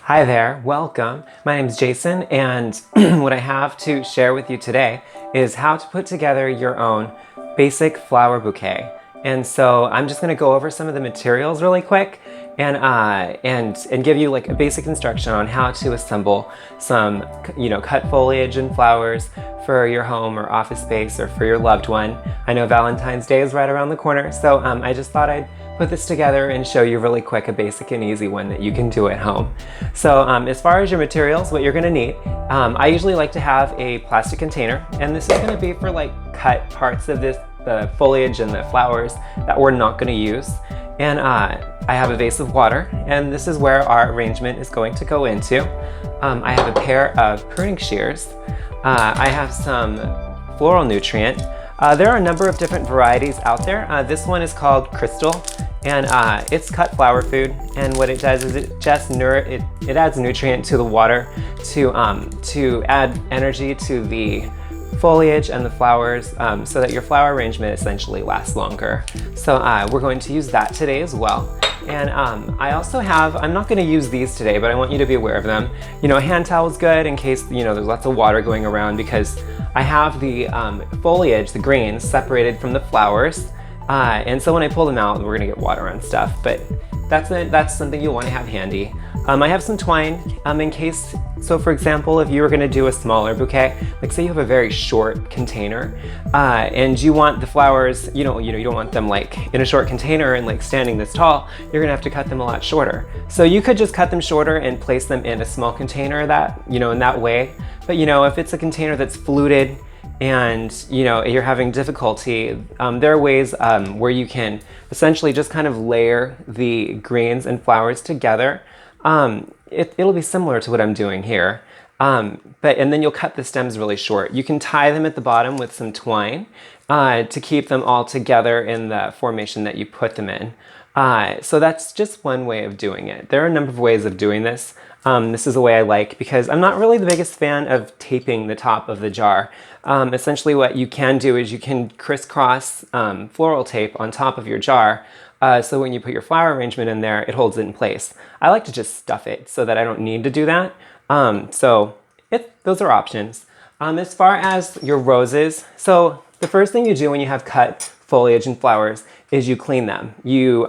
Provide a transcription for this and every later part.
Hi there, welcome. My name is Jason, and what I have to share with you today is how to put together your own basic flower bouquet. And so I'm just going to go over some of the materials really quick and give you like a basic instruction on how to assemble some cut foliage and flowers for your home or office space or for your loved one. I know Valentine's Day is right around the corner, so I just thought I'd put this together and show you really quick a basic and easy one that you can do at home. So as far as your materials, what you're going to need, I usually like to have a plastic container, and this is going to be for like cut parts of the foliage and the flowers that we're not going to use. And I have a vase of water, and this is where our arrangement is going to go into. I have a pair of pruning shears. I have some floral nutrient. There are a number of different varieties out there. This one is called Crystal, and it's cut flower food. And what it does is it just it adds nutrient to the water to add energy to the foliage and the flowers, so that your flower arrangement essentially lasts longer. So we're going to use that today as well. And I also have, I'm not going to use these today, but I want you to be aware of them. A hand towel is good in case there's lots of water going around, because I have the foliage, the grains, separated from the flowers. And so when I pull them out, we're going to get water on stuff, but that's something you'll want to have handy. I have some twine in case, so for example, if you were going to do a smaller bouquet, like say you have a very short container, and you want the flowers, you don't want them like in a short container and like standing this tall, you're going to have to cut them a lot shorter. So you could just cut them shorter and place them in a small container in that way. But if it's a container that's fluted and you're having difficulty, there are ways where you can essentially just kind of layer the greens and flowers together. It'll be similar to what I'm doing here, and then you'll cut the stems really short. You can tie them at the bottom with some twine to keep them all together in the formation that you put them in. So that's just one way of doing it. There are a number of ways of doing this. This is the way I like, because I'm not really the biggest fan of taping the top of the jar. Essentially what you can do is you can crisscross floral tape on top of your jar, so when you put your flower arrangement in there, it holds it in place. I like to just stuff it so that I don't need to do that. Those are options. As far as your roses, so the first thing you do when you have cut foliage and flowers is you clean them. You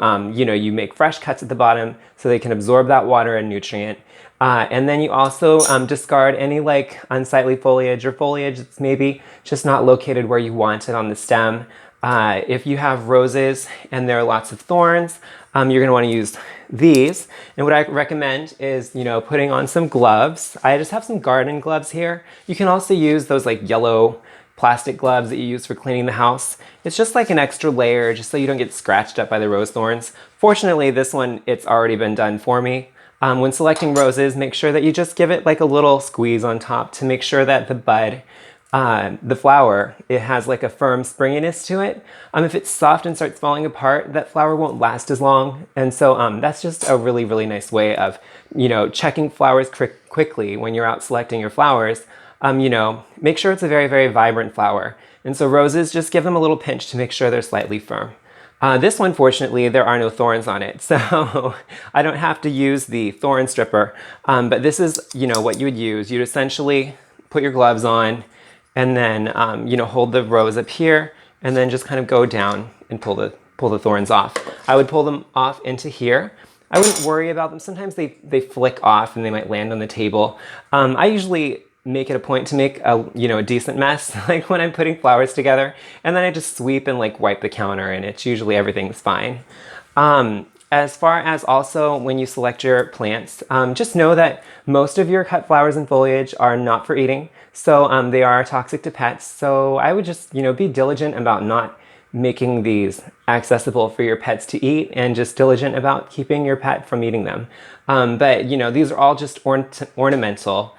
make fresh cuts at the bottom so they can absorb that water and nutrient. And then you also discard any like unsightly foliage or foliage that's maybe just not located where you want it on the stem. If you have roses and there are lots of thorns, you're going to want to use these. And what I recommend is, putting on some gloves. I just have some garden gloves here. You can also use those like yellow plastic gloves that you use for cleaning the house. It's just like an extra layer just so you don't get scratched up by the rose thorns. Fortunately, this one, it's already been done for me. When selecting roses, make sure that you just give it like a little squeeze on top to make sure that the bud, the flower, it has like a firm springiness to it. If it's soft and starts falling apart, that flower won't last as long. And so that's just a really, really nice way of, checking flowers quickly when you're out selecting your flowers. Make sure it's a very, very vibrant flower. And so roses, just give them a little pinch to make sure they're slightly firm. This one, fortunately, there are no thorns on it, so I don't have to use the thorn stripper. But this is, what you would use. You'd essentially put your gloves on, and then, hold the rose up here, and then just kind of go down and pull the thorns off. I would pull them off into here. I wouldn't worry about them. Sometimes they flick off and they might land on the table. I usually make it a point to make a decent mess, like when I'm putting flowers together, and then I just sweep and like wipe the counter, and it's usually everything's fine. As far as also when you select your plants, just know that most of your cut flowers and foliage are not for eating, so they are toxic to pets. So I would just be diligent about not making these accessible for your pets to eat, and just diligent about keeping your pet from eating them. But these are all just ornamental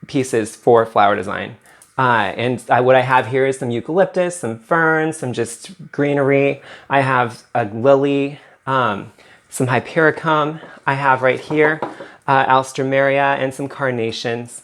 pieces for flower design. What I have here is some eucalyptus, some ferns, some just greenery. I have a lily, some hypericum. I have right here alstroemeria and some carnations.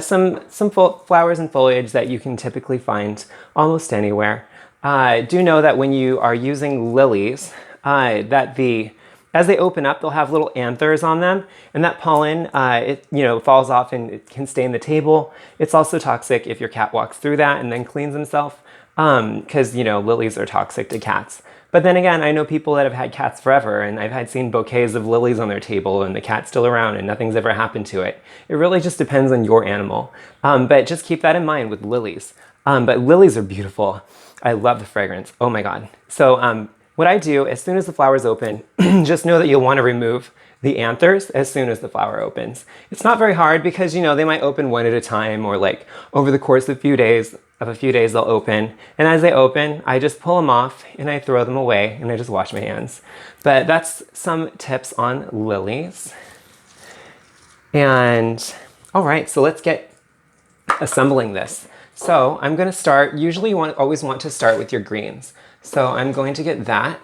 Some flowers and foliage that you can typically find almost anywhere. Do know that when you are using lilies, that the as they open up, they'll have little anthers on them, and that pollen, it falls off and it can stain the table. It's also toxic if your cat walks through that and then cleans himself, because lilies are toxic to cats. But then again, I know people that have had cats forever, and I've seen bouquets of lilies on their table and the cat's still around and nothing's ever happened to it. It really just depends on your animal. But just keep that in mind with lilies. But lilies are beautiful. I love the fragrance. Oh my God. So what I do, as soon as the flowers open, just know that you'll want to remove the anthers as soon as the flower opens. It's not very hard because, they might open one at a time, or like over the course of a few days they'll open. And as they open, I just pull them off and I throw them away and I just wash my hands. But that's some tips on lilies. And all right, so let's get assembling this. So I'm going to start, usually you always want to start with your greens. So I'm going to get that.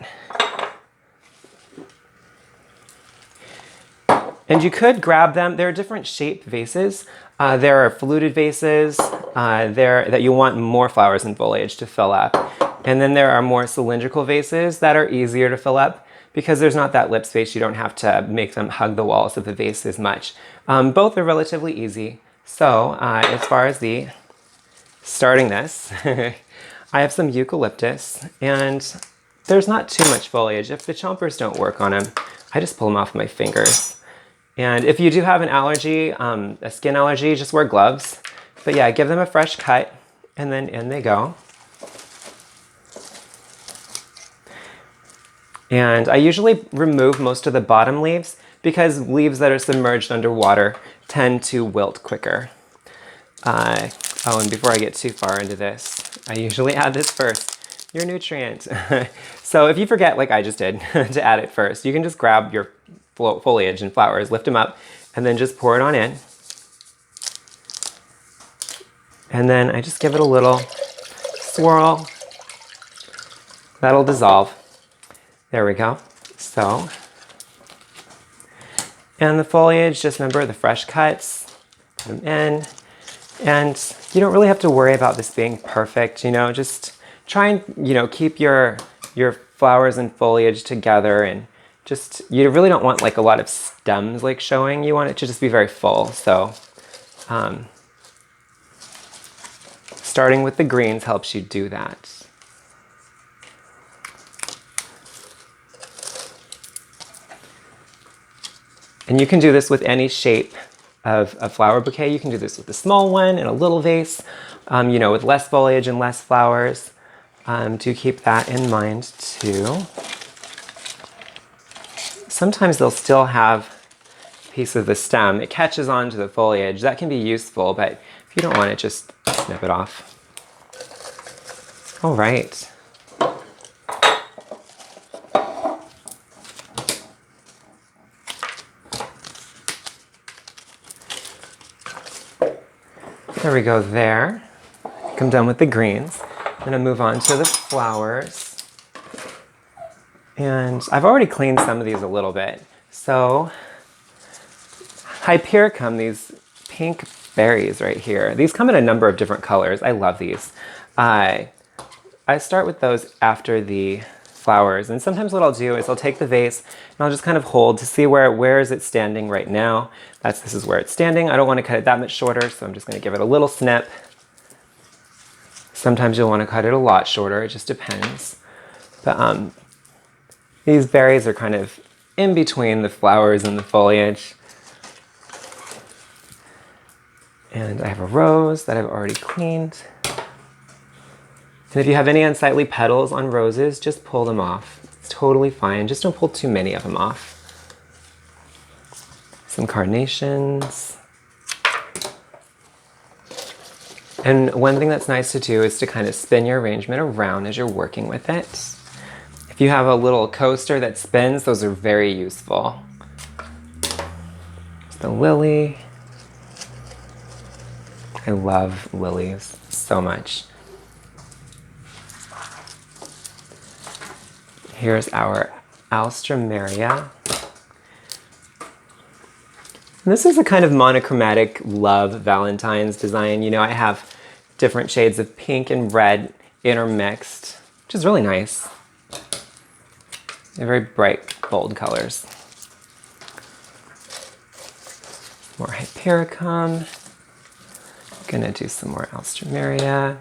And you could grab them. There are different shaped vases. There are fluted vases that you want more flowers and foliage to fill up. And then there are more cylindrical vases that are easier to fill up because there's not that lip space. You don't have to make them hug the walls of the vase as much. Both are relatively easy. So as far as starting this, I have some eucalyptus, and there's not too much foliage. If the chompers don't work on them, I just pull them off my fingers. And if you do have an allergy, a skin allergy, just wear gloves. But yeah, give them a fresh cut, and then in they go. And I usually remove most of the bottom leaves because leaves that are submerged underwater tend to wilt quicker. Oh, and before I get too far into this, I usually add this first, your nutrient. So if you forget, like I just did, to add it first, you can just grab your foliage and flowers, lift them up, and then just pour it on in. And then I just give it a little swirl. That'll dissolve. There we go. So, and the foliage, just remember the fresh cuts, put them in. And you don't really have to worry about this being perfect, just try and, keep your flowers and foliage together, and just, you really don't want like a lot of stems like showing. You want it to just be very full. So starting with the greens helps you do that. And you can do this with any shape of a flower bouquet. You can do this with a small one in a little vase, with less foliage and less flowers. Do keep that in mind too. Sometimes they'll still have a piece of the stem. It catches onto the foliage. That can be useful, but if you don't want it, just snip it off. All right. There we go there. I'm done with the greens. I'm gonna move on to the flowers. And I've already cleaned some of these a little bit. So, Hypericum, these pink berries right here. These come in a number of different colors. I love these. I start with those after the flowers. And sometimes what I'll do is I'll take the vase and I'll just kind of hold to see where is it standing right now. This is where it's standing. I don't want to cut it that much shorter, so I'm just going to give it a little snip. Sometimes you'll want to cut it a lot shorter. It just depends. But these berries are kind of in between the flowers and the foliage. And I have a rose that I've already cleaned. And if you have any unsightly petals on roses, just pull them off. It's totally fine. Just don't pull too many of them off. Some carnations. And one thing that's nice to do is to kind of spin your arrangement around as you're working with it. If you have a little coaster that spins, those are very useful. The lily. I love lilies so much. Here's our Alstroemeria. And this is a kind of monochromatic love Valentine's design. I have different shades of pink and red intermixed, which is really nice. They're very bright bold colors. More Hypericum. Gonna do some more Alstroemeria.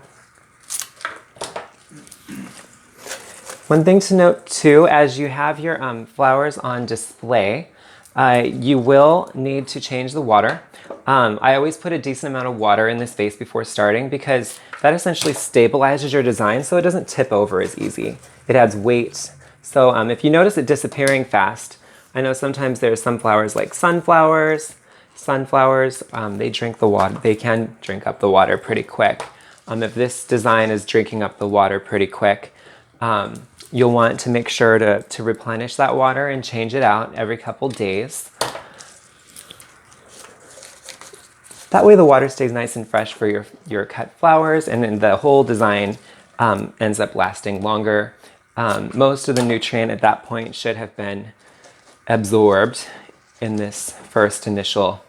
One thing to note too, as you have your flowers on display, you will need to change the water. I always put a decent amount of water in this vase before starting because that essentially stabilizes your design so it doesn't tip over as easy. It adds weight. So if you notice it disappearing fast, I know sometimes there's some flowers like sunflowers. Sunflowers, they drink the water. They can drink up the water pretty quick. If this design is drinking up the water pretty quick, you'll want to make sure to replenish that water and change it out every couple days. That way the water stays nice and fresh for your cut flowers, and then the whole design ends up lasting longer. Most of the nutrient at that point should have been absorbed in this first initial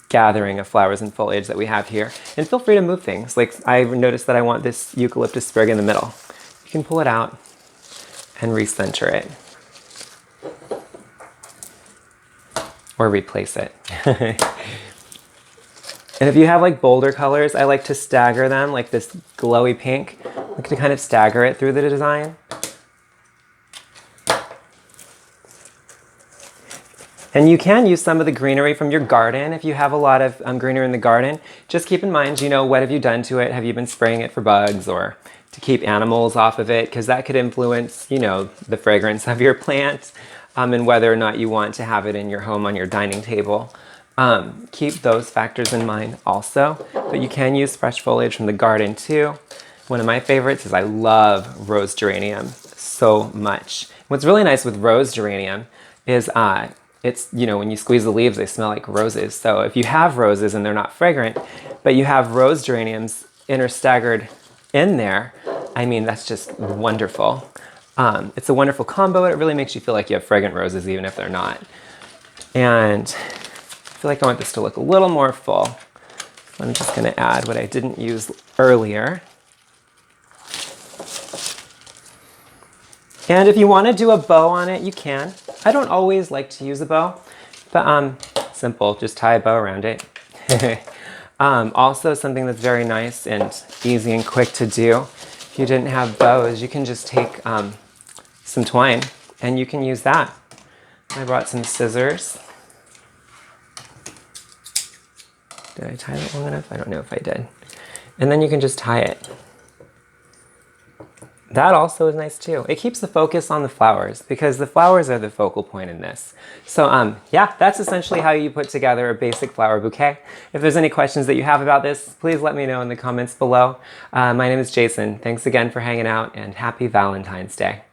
gathering of flowers and foliage that we have here. And feel free to move things. Like I noticed that I want this eucalyptus sprig in the middle. You can pull it out and recenter it. Or replace it. And if you have like bolder colors, I like to stagger them, like this glowy pink. I like to kind of stagger it through the design. And you can use some of the greenery from your garden if you have a lot of greenery in the garden. Just keep in mind, you know, what have you done to it? Have you been spraying it for bugs or to keep animals off of it? Because that could influence, you know, the fragrance of your plant and whether or not you want to have it in your home on your dining table. Keep those factors in mind also. But you can use fresh foliage from the garden too. One of my favorites is I love rose geranium so much. What's really nice with rose geranium is it's, you know, when you squeeze the leaves, they smell like roses. So if you have roses and they're not fragrant, but you have rose geraniums interstaggered in there, I mean, that's just wonderful. It's a wonderful combo. It really makes you feel like you have fragrant roses, even if they're not. And I feel like I want this to look a little more full. I'm just going to add what I didn't use earlier. And if you want to do a bow on it, you can. I don't always like to use a bow, but simple, just tie a bow around it. Also, something that's very nice and easy and quick to do, if you didn't have bows, you can just take some twine and you can use that. I brought some scissors. Did I tie that long enough? I don't know if I did. And then you can just tie it. That also is nice too. It keeps the focus on the flowers because the flowers are the focal point in this. So yeah, that's essentially how you put together a basic flower bouquet. If there's any questions that you have about this, please let me know in the comments below. My name is Jason. Thanks again for hanging out and happy Valentine's Day.